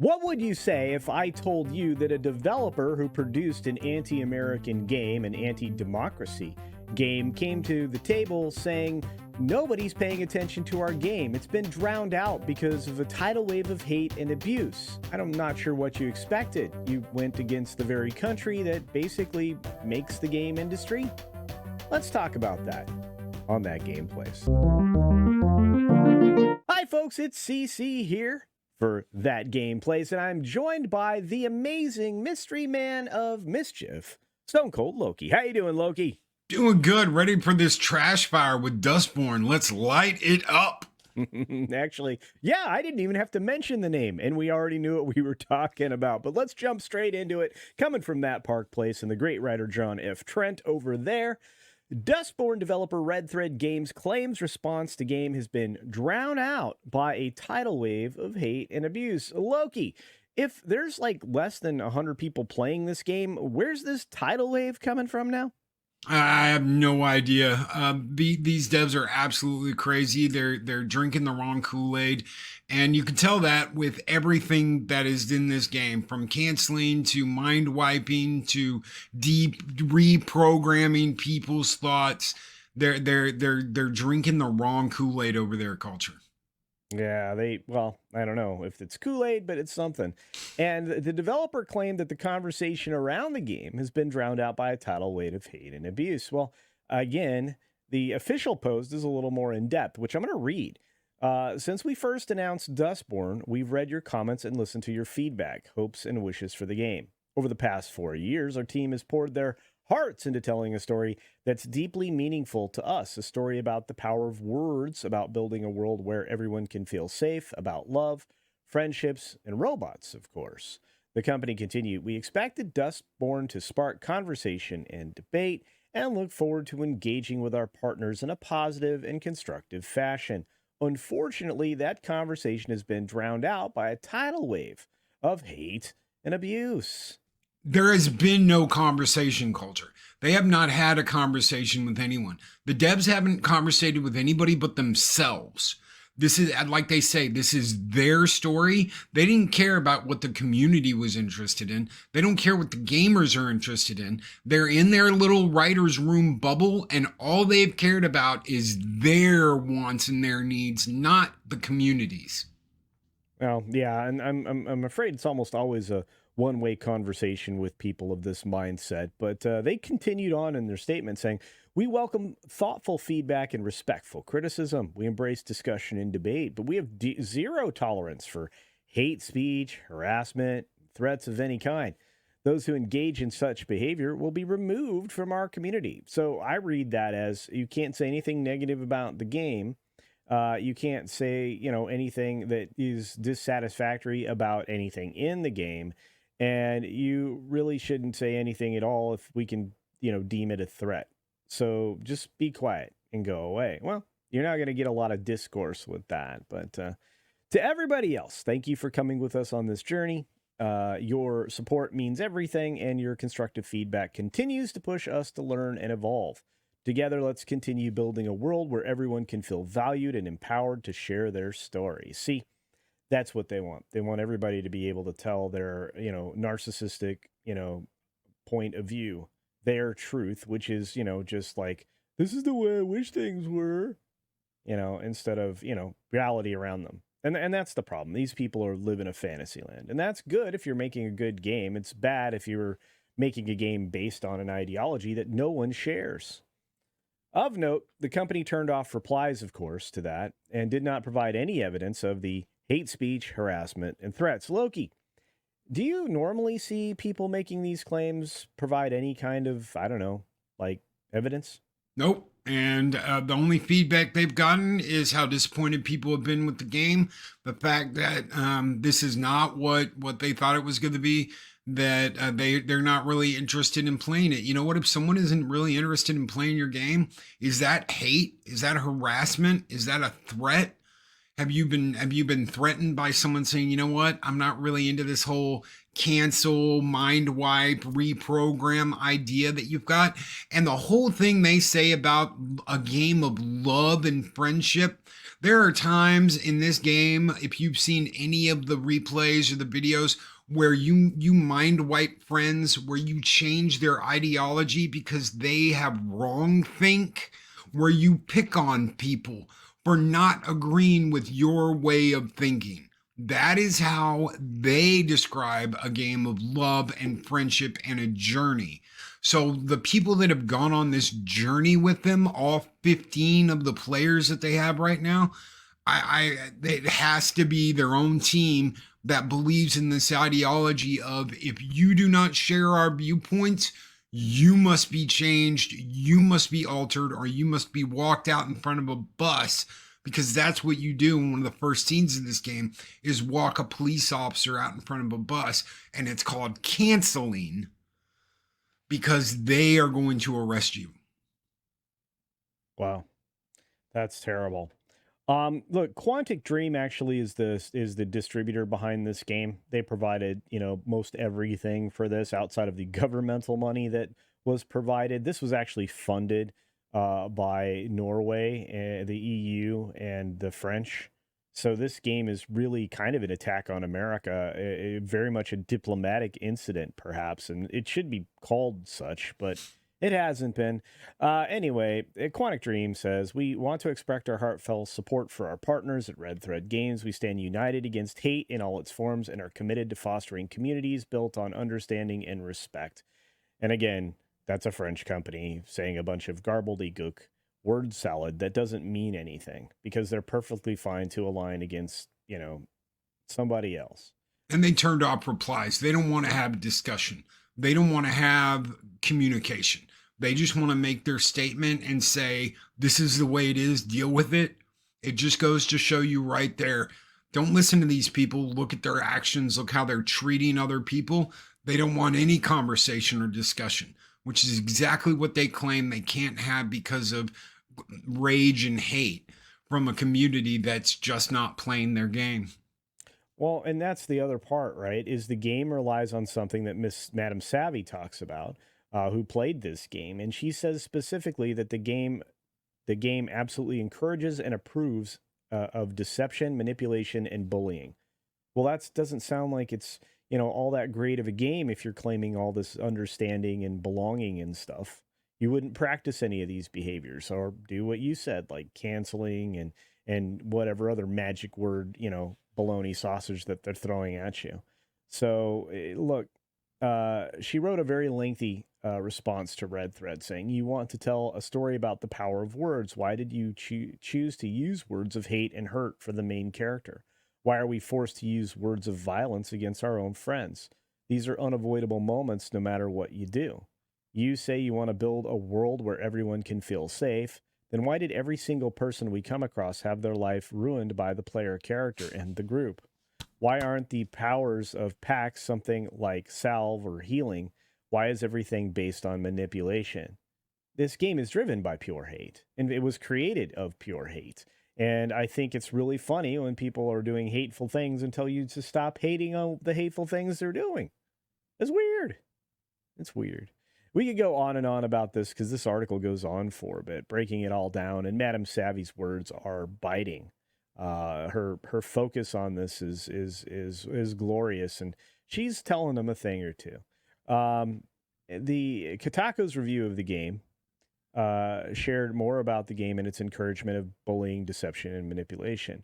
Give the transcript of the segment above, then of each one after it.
What would you say if I told you that a developer who produced an anti American game, an anti democracy game, came to the table saying, nobody's paying attention to our game? It's been drowned out because of a tidal wave of hate and abuse. I'm not sure what you expected. You went against the very country that basically makes the game industry. Let's talk about that on That Game Place. Hi, folks, it's CC here for That Game Place, and I'm joined by the amazing mystery man of Mischief, Stone Cold Loki. How you doing, Loki? Doing good, ready for this trash fire with Dustborn. Let's light it up. Actually, yeah, I didn't even have to mention the name, and we already knew what we were talking about. But let's jump straight into it. Coming from that Park Place and the great writer John F. Trent over there. Dustborn developer Red Thread Games claims response to game has been drowned out by a tidal wave of hate and abuse. Loki, if there's like less than 100 people playing this game, where's this tidal wave coming from now? I have no idea. These devs are absolutely crazy. They're drinking the wrong Kool-Aid, and you can tell that with everything that is in this game, from canceling to mind wiping to deep reprogramming people's thoughts. They're drinking the wrong Kool-Aid over their culture. Yeah, I don't know if it's Kool-Aid, but it's something. And the developer claimed that the conversation around the game has been drowned out by a tidal wave of hate and abuse. Well, again, the official post is a little more in-depth, which I'm going to read. Since we first announced Dustborn, we've read your comments and listened to your feedback, hopes, and wishes for the game. Over the past 4 years, our team has poured their hearts into telling a story that's deeply meaningful to us, a story about the power of words, about building a world where everyone can feel safe, about love, friendships, and robots, of course. The company continued, we expected Dustborn to spark conversation and debate and look forward to engaging with our partners in a positive and constructive fashion. Unfortunately, that conversation has been drowned out by a tidal wave of hate and abuse. There has been no conversation culture. They have not had a conversation with anyone. The devs haven't conversated with anybody but themselves. This is, like they say, this is their story. They didn't care about what the community was interested in. They don't care what the gamers are interested in. They're in their little writer's room bubble, and all they've cared about is their wants and their needs, not the community's. Well, yeah, and I'm afraid it's almost always a one-way conversation with people of this mindset. But they continued on in their statement saying, we welcome thoughtful feedback and respectful criticism. We embrace discussion and debate, but we have zero tolerance for hate speech, harassment, threats of any kind. Those who engage in such behavior will be removed from our community. So I read that as you can't say anything negative about the game. You can't say, anything that is dissatisfactory about anything in the game. And you really shouldn't say anything at all if we can, deem it a threat. So just be quiet and go away. Well, you're not going to get a lot of discourse with that. But to everybody else, thank you for coming with us on this journey. Your support means everything, and your constructive feedback continues to push us to learn and evolve. Together, let's continue building a world where everyone can feel valued and empowered to share their story. See, that's what they want. They want everybody to be able to tell their, narcissistic, point of view, their truth, which is, just like, this is the way I wish things were, instead of, reality around them. And that's the problem. These people are living a fantasy land. And that's good if you're making a good game. It's bad if you're making a game based on an ideology that no one shares. Of note, the company turned off replies, of course, to that, and did not provide any evidence of the hate speech, harassment, and threats. Loki, do you normally see people making these claims provide any kind of, evidence? Nope. And the only feedback they've gotten is how disappointed people have been with the game. The fact that this is not what they thought it was going to be, that they're not really interested in playing it. You know what? If someone isn't really interested in playing your game, is that hate? Is that harassment? Is that a threat? Have you been threatened by someone saying, you know what, I'm not really into this whole cancel, mind wipe, reprogram idea that you've got? And the whole thing they say about a game of love and friendship, There are times in this game, if you've seen any of the replays or the videos, where you mind wipe friends, where you change their ideology because they have wrong think, where you pick on people for not agreeing with your way of thinking. That is how they describe a game of love and friendship and a journey. So the people that have gone on this journey with them, all 15 of the players that they have right now, it has to be their own team that believes in this ideology of, if you do not share our viewpoints, you must be changed, you must be altered, or you must be walked out in front of a bus, because that's what you do in one of the first scenes of this game, is walk a police officer out in front of a bus, and it's called canceling, because they are going to arrest you. Wow, that's terrible. Look, Quantic Dream actually is the distributor behind this game. They provided, most everything for this outside of the governmental money that was provided. This was actually funded by Norway, the EU, and the French. So this game is really kind of an attack on America, very much a diplomatic incident, perhaps, and it should be called such, but it hasn't been. Anyway, Quantic Dream says, we want to express our heartfelt support for our partners at Red Thread Games. We stand united against hate in all its forms and are committed to fostering communities built on understanding and respect. And again, that's a French company saying a bunch of gobbledygook word salad that doesn't mean anything because they're perfectly fine to align against, somebody else. And they turned off replies. They don't want to have discussion. They don't want to have communication. They just want to make their statement and say, this is the way it is, deal with it. It just goes to show you right there. Don't listen to these people. Look at their actions. Look how they're treating other people. They don't want any conversation or discussion, which is exactly what they claim they can't have because of rage and hate from a community that's just not playing their game. Well, and that's the other part, right? Is the game relies on something that Miss Madam Savvy talks about, who played this game, and she says specifically that the game absolutely encourages and approves of deception, manipulation, and bullying. Well, that doesn't sound like it's all that great of a game if you're claiming all this understanding and belonging and stuff. You wouldn't practice any of these behaviors or do what you said, like canceling and whatever other magic word, baloney sausage that they're throwing at you. So look, she wrote a very lengthy response to Red Thread saying, you want to tell a story about the power of words. Why did you choose to use words of hate and hurt for the main character? Why are we forced to use words of violence against our own friends? These are unavoidable moments no matter what you do. You say you want to build a world where everyone can feel safe. Then why did every single person we come across have their life ruined by the player character and the group? Why aren't the powers of packs something like salve or healing? Why is everything based on manipulation? This game is driven by pure hate, and it was created of pure hate. And I think it's really funny when people are doing hateful things and tell you to stop hating on the hateful things they're doing. It's weird. It's weird. We could go on and on about this because this article goes on for a bit, breaking it all down. And Madame Savvy's words are biting. Her focus on this is glorious, and she's telling them a thing or two. The Kotaku's review of the game shared more about the game and its encouragement of bullying, deception, and manipulation.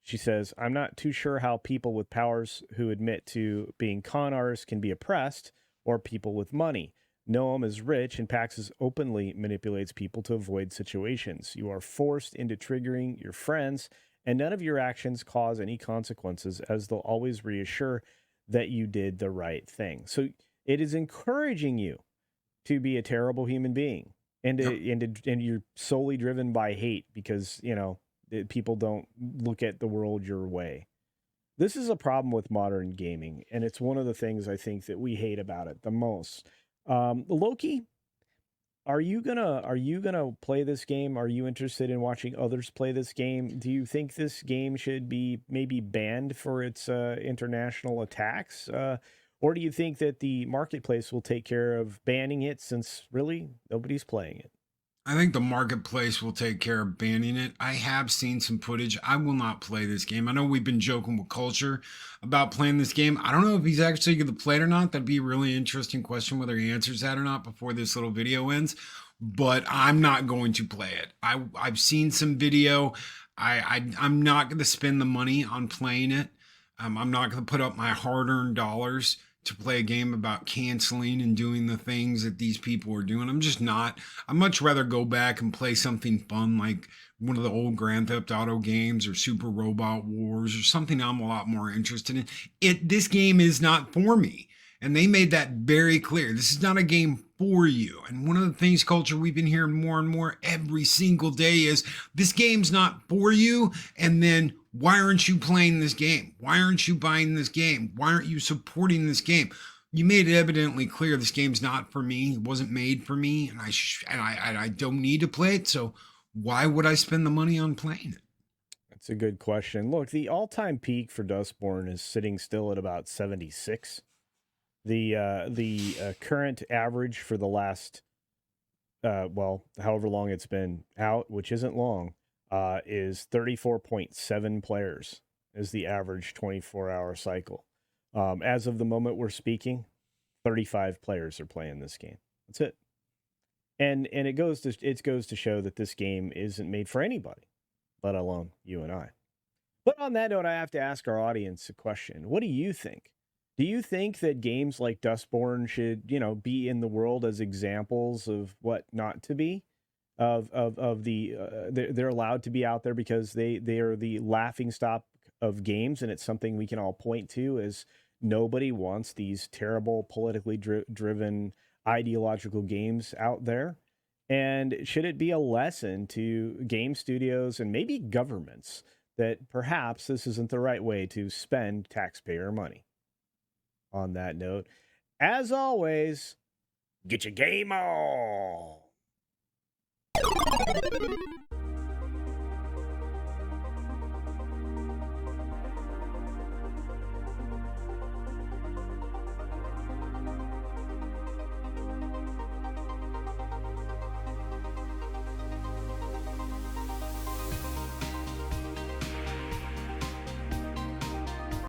She says, I'm not too sure how people with powers who admit to being con artists can be oppressed, or people with money. Noam is rich, and Paxis openly manipulates people to avoid situations. You are forced into triggering your friends, and none of your actions cause any consequences, as they'll always reassure that you did the right thing. So it is encouraging you to be a terrible human being, and and you're solely driven by hate because people don't look at the world your way. This is a problem with modern gaming, and it's one of the things I think that we hate about it the most. Loki, are you gonna play this game? Are you interested in watching others play this game? Do you think this game should be maybe banned for its international attacks? Or do you think that the marketplace will take care of banning it since really nobody's playing it? I think the marketplace will take care of banning it. I have seen some footage. I will not play this game. I know we've been joking with Culture about playing this game. I don't know if he's actually going to play it or not. That'd be a really interesting question whether he answers that or not before this little video ends. But I'm not going to play it. I've seen some video. I'm not going to spend the money on playing it. I'm not going to put up my hard-earned dollars to play a game about canceling and doing the things that these people are doing. I'm just not. I'd much rather go back and play something fun like one of the old Grand Theft Auto games or Super Robot Wars or something I'm a lot more interested in. This game is not for me. And they made that very clear. This is not a game for you. And one of the things, Culture, we've been hearing more and more every single day is this game's not for you. And then why aren't you playing this game? Why aren't you buying this game? Why aren't you supporting this game? You made it evidently clear this game's not for me. It wasn't made for me, and I don't need to play it. So why would I spend the money on playing it? That's a good question. Look, the all-time peak for Dustborn is sitting still at about 76. The current average for the last however long it's been out, which isn't long, is 34.7 players is the average 24-hour cycle. As of the moment we're speaking, 35 players are playing this game. That's it. And it goes to show that this game isn't made for anybody, let alone you and I. But on that note, I have to ask our audience a question. What do you think? Do you think that games like Dustborn should, be in the world as examples of what not to be? They're allowed to be out there because they are the laughing stock of games, and it's something we can all point to as nobody wants these terrible politically driven ideological games out there. And should it be a lesson to game studios and maybe governments that perhaps this isn't the right way to spend taxpayer money? On that note, as always, get your game on.